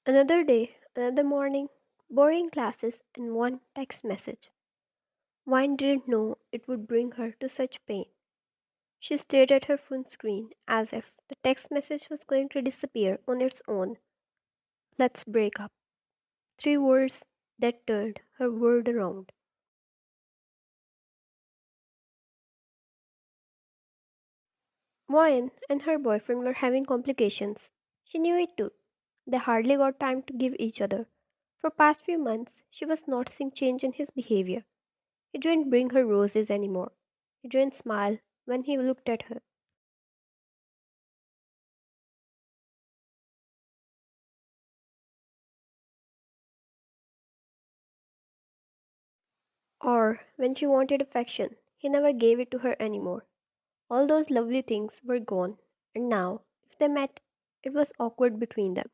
Another day, another morning, boring classes, and one text message. Wine didn't know it would bring her to such pain. She stared at her phone screen as if the text message was going to disappear on its own. Let's break up. Three words that turned her world around. Wine and her boyfriend were having complications. She knew it too. They hardly got time to give each other. For past few months, she was noticing change in his behavior. He didn't bring her roses anymore. He didn't smile when he looked at her. Or when she wanted affection, he never gave it to her anymore. All those lovely things were gone, and now, if they met, it was awkward between them.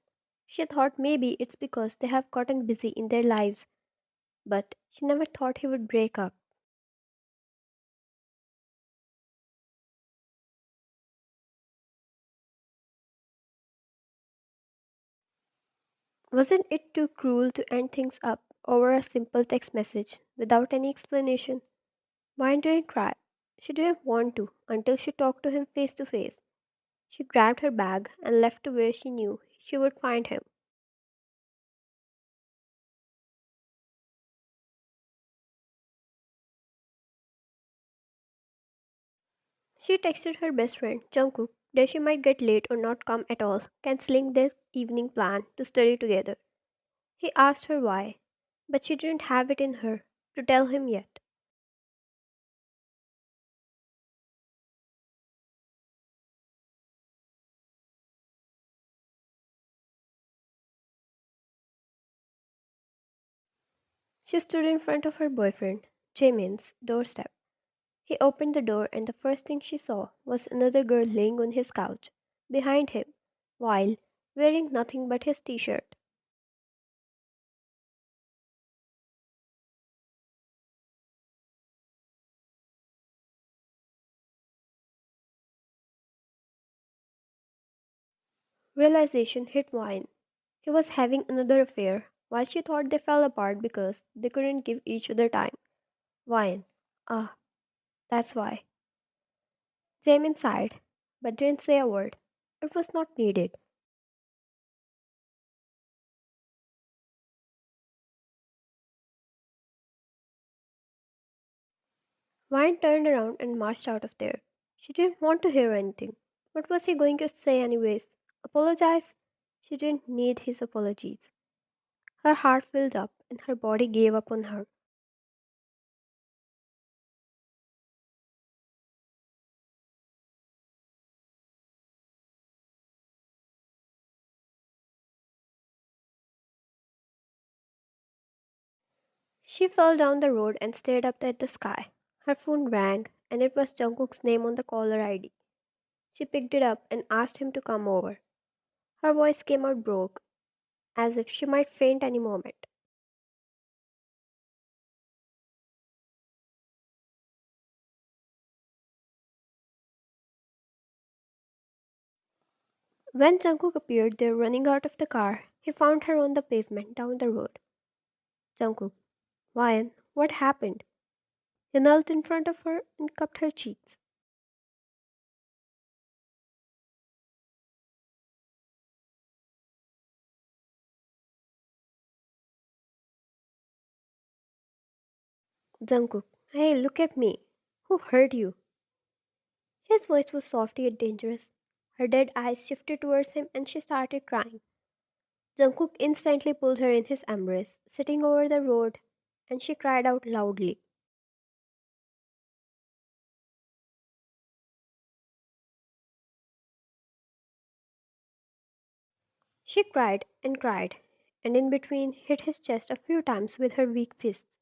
She thought maybe it's because they have gotten busy in their lives, but she never thought he would break up. Wasn't it too cruel to end things up over a simple text message without any explanation? Why didn't cry? She didn't want to until she talked to him face to face. She grabbed her bag and left to where she knew she would find him. She texted her best friend, Jungkook, that she might get late or not come at all, cancelling their evening plan to study together. He asked her why, but she didn't have it in her to tell him yet. She stood in front of her boyfriend, Jamin's, doorstep. He opened the door, and the first thing she saw was another girl laying on his couch, behind him, while wearing nothing but his t shirt. Realization hit Wine. He was having another affair, while she thought they fell apart because they couldn't give each other time. Wine. Ah, that's why. Jamin sighed, but didn't say a word. It was not needed. Wine turned around and marched out of there. She didn't want to hear anything. What was he going to say, anyways? Apologize? She didn't need his apologies. Her heart filled up and her body gave up on her. She fell down the road and stared up at the sky. Her phone rang, and it was Jungkook's name on the caller ID. She picked it up and asked him to come over. Her voice came out broke, as if she might faint any moment. When Jungkook appeared there running out of the car, he found her on the pavement down the road. Jungkook, Ryan, what happened? He knelt in front of her and cupped her cheeks. Jungkook, hey, look at me. Who hurt you? His voice was soft yet dangerous. Her dead eyes shifted towards him and she started crying. Jungkook instantly pulled her in his embrace, sitting over the road, and she cried out loudly. She cried, and in between hit his chest a few times with her weak fists.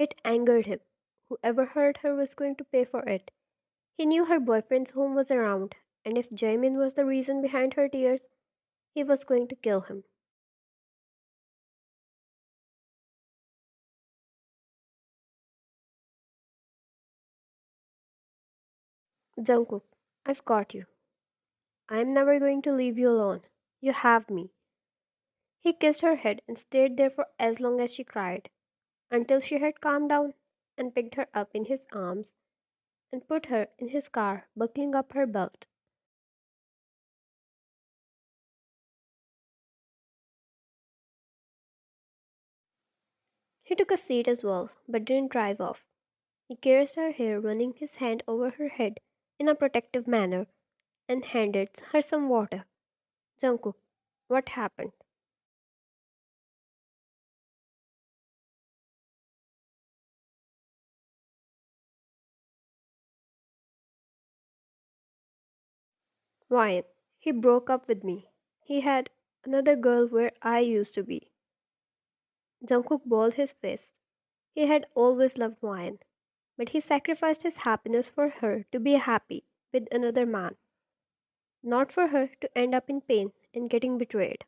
It angered him. Whoever hurt her was going to pay for it. He knew her boyfriend's home was around, and if Jamin was the reason behind her tears, he was going to kill him. Jungkook, I've got you. I'm never going to leave you alone. You have me. He kissed her head and stayed there for as long as she cried, until she had calmed down, and picked her up in his arms and put her in his car, buckling up her belt. He took a seat as well, but didn't drive off. He caressed her hair, running his hand over her head in a protective manner, and handed her some water. Jungkook, what happened? Why? He broke up with me. He had another girl where I used to be. Jungkook balled his fist. He had always loved wine, but he sacrificed his happiness for her to be happy with another man, not for her to end up in pain and getting betrayed.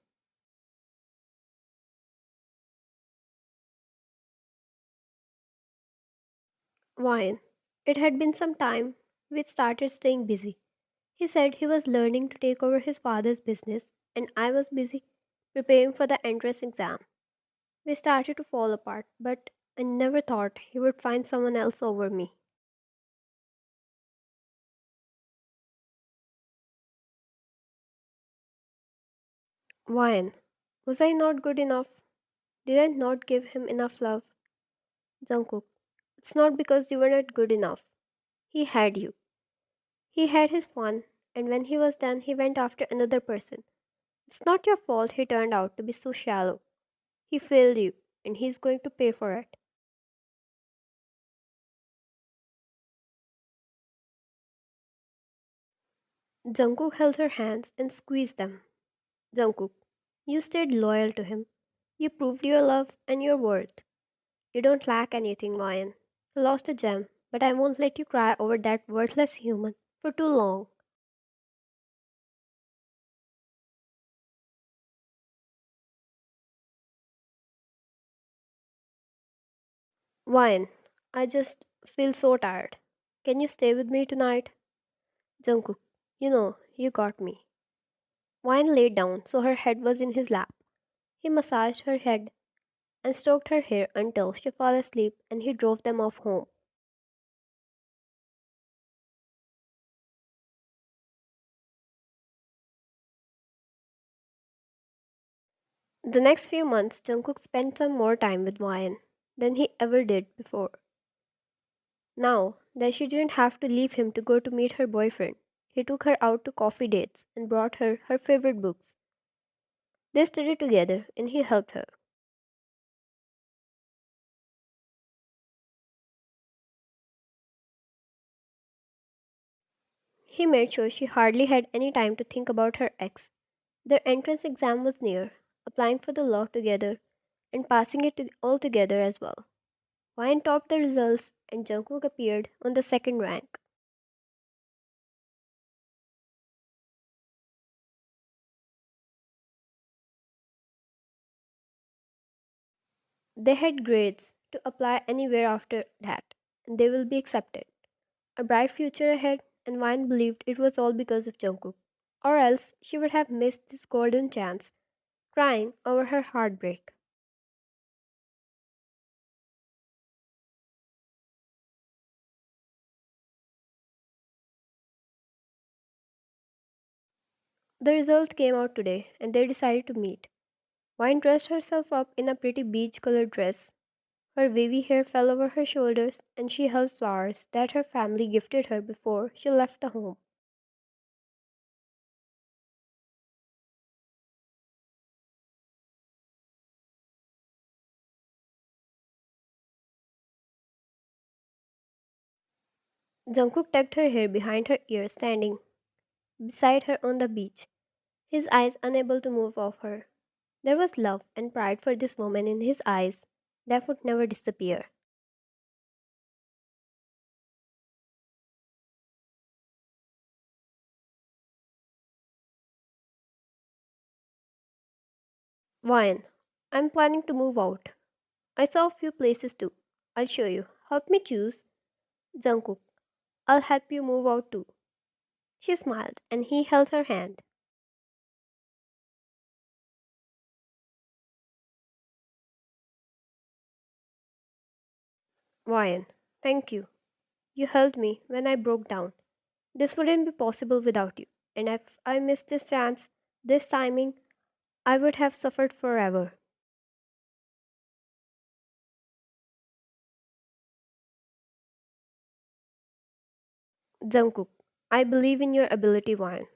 Wine. It had been some time we started staying busy. He said he was learning to take over his father's business, and I was busy preparing for the entrance exam. We started to fall apart, but I never thought he would find someone else over me. Wine. Was I not good enough? Did I not give him enough love? Jungkook. It's not because you were not good enough. He had you. He had his fun, and when he was done, he went after another person. It's not your fault he turned out to be so shallow. He failed you, and he's going to pay for it. Jungkook held her hands and squeezed them. Jungkook, you stayed loyal to him. You proved your love and your worth. You don't lack anything, Ryan. You lost a gem, but I won't let you cry over that worthless human for too long. Ryan, I just feel so tired. Can you stay with me tonight? Jungkook, you got me. Ryan laid down so her head was in his lap. He massaged her head and stroked her hair until she fell asleep, and he drove them off home. The next few months, Jungkook spent some more time with Ryan than he ever did before. Now that she didn't have to leave him to go to meet her boyfriend, he took her out to coffee dates and brought her her favorite books. They studied together and he helped her. He made sure she hardly had any time to think about her ex. Their entrance exam was near, applying for the law together and passing it all together as well. Ryan topped the results and Jungkook appeared on the second rank. They had grades to apply anywhere after that, and they will be accepted. A bright future ahead, and Vine believed it was all because of Jungkook, or else she would have missed this golden chance, crying over her heartbreak. The result came out today, and they decided to meet. Vine dressed herself up in a pretty beige colored dress. Her wavy hair fell over her shoulders, and she held flowers that her family gifted her before she left the home. Jungkook tucked her hair behind her ears, standing beside her on the beach, his eyes unable to move off her. There was love and pride for this woman in his eyes that would never disappear. Ryan, I'm planning to move out. I saw a few places too. I'll show you. Help me choose. Jungkook, I'll help you move out too. She smiled and he held her hand. Ryan, thank you. You helped me when I broke down. This wouldn't be possible without you. And if I missed this chance, this timing, I would have suffered forever. Jungkook, I believe in your ability, Ryan.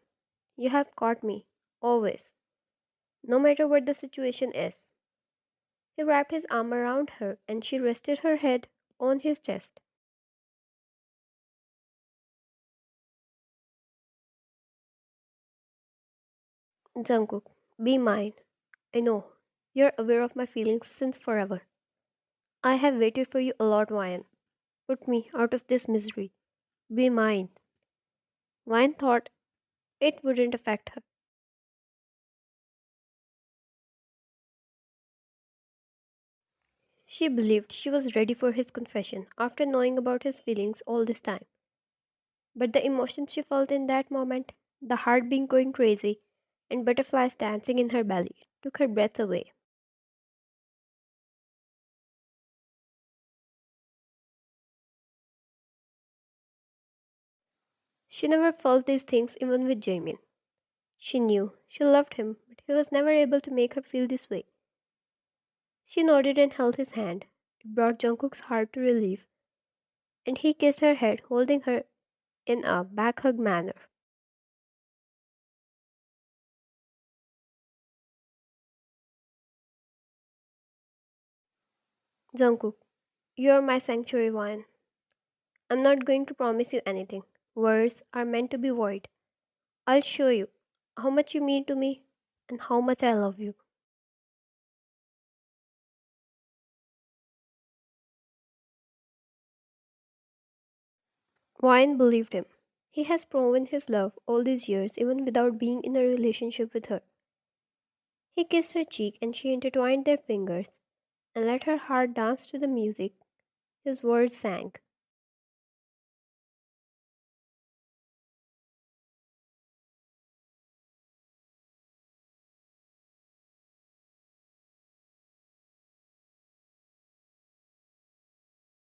You have got me. Always. No matter what the situation is. He wrapped his arm around her and she rested her head on his chest. Jungkook, be mine. I know. You're aware of my feelings since forever. I have waited for you a lot, Ryan. Put me out of this misery. Be mine. Ryan thought it wouldn't affect her. She believed she was ready for his confession after knowing about his feelings all this time. But the emotions she felt in that moment, the heart being going crazy and butterflies dancing in her belly, took her breath away. She never felt these things even with Jamin. She knew she loved him, but he was never able to make her feel this way. She nodded and held his hand. It brought Jungkook's heart to relief, and he kissed her head, holding her in a back hug manner. Jungkook, you are my sanctuary one. I'm not going to promise you anything. Words are meant to be void. I'll show you how much you mean to me and how much I love you. Wine believed him. He has proven his love all these years even without being in a relationship with her. He kissed her cheek and she intertwined their fingers and let her heart dance to the music his words sang.